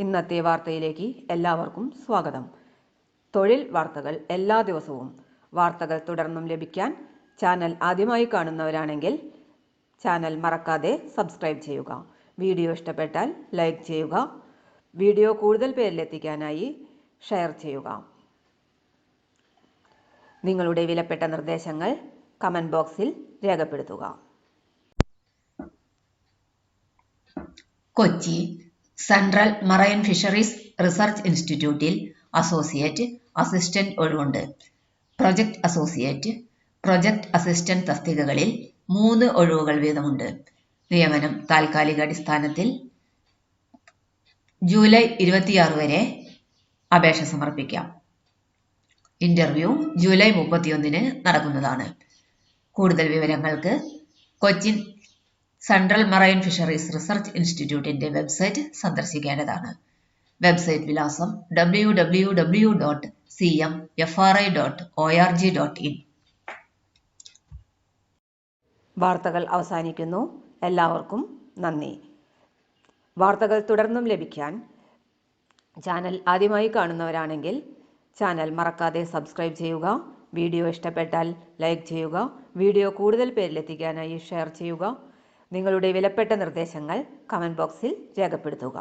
ഇന്നത്തെ വാർത്തയിലേക്ക് എല്ലാവർക്കും സ്വാഗതം. തൊഴിൽ വാർത്തകൾ എല്ലാ ദിവസവും വാർത്തകൾ തുടർന്നും ലഭിക്കാൻ ചാനൽ ആദ്യമായി കാണുന്നവരാണെങ്കിൽ ചാനൽ മറക്കാതെ സബ്സ്ക്രൈബ് ചെയ്യുക. വീഡിയോ ഇഷ്ടപ്പെട്ടാൽ ലൈക്ക് ചെയ്യുക. വീഡിയോ കൂടുതൽ പേരിലെത്തിക്കാനായി ഷെയർ ചെയ്യുക. നിങ്ങളുടെ വിലപ്പെട്ട നിർദ്ദേശങ്ങൾ കമന്റ് ബോക്സിൽ രേഖപ്പെടുത്തുക. Kochi central marine fisheries research ഇൻസ്റ്റിറ്റ്യൂട്ടിൽ അസോസിയേറ്റ് അസിസ്റ്റന്റ് ഒഴിവുണ്ട്. പ്രൊജക്ട് അസോസിയേറ്റ്, പ്രൊജക്ട് അസിസ്റ്റന്റ് തസ്തികകളിൽ 3 ഒഴിവുകൾ വീതമുണ്ട്. നിയമനം താൽക്കാലിക അടിസ്ഥാനത്തിൽ. ജൂലൈ 26 വരെ അപേക്ഷ സമർപ്പിക്കാം. ഇന്റർവ്യൂ ജൂലൈ 31 നടക്കുന്നതാണ്. കൂടുതൽ വിവരങ്ങൾക്ക് Cochin central marine fisheries research ഇൻസ്റ്റിറ്റ്യൂട്ടിന്റെ വെബ്സൈറ്റ് സന്ദർശിക്കേണ്ടതാണ്. വെബ്സൈറ്റ് വിലാസം www.cmfri.org.in. വാർത്തകൾ അവസാനിക്കുന്നു. എല്ലാവർക്കും നന്ദി. വാർത്തകൾ തുടർന്നും ലഭിക്കാൻ ചാനൽ ആദ്യമായി കാണുന്നവരാണെങ്കിൽ ചാനൽ മറക്കാതെ സബ്സ്ക്രൈബ് ചെയ്യുക. വീഡിയോ ഇഷ്ടപ്പെട്ടാൽ ലൈക്ക് ചെയ്യുക. വീഡിയോ കൂടുതൽ പേരിലെത്തിക്കാനായി ഷെയർ ചെയ്യുക. നിങ്ങളുടെ വിലപ്പെട്ട നിർദ്ദേശങ്ങൾ കമന്റ് ബോക്സിൽ രേഖപ്പെടുത്തുക.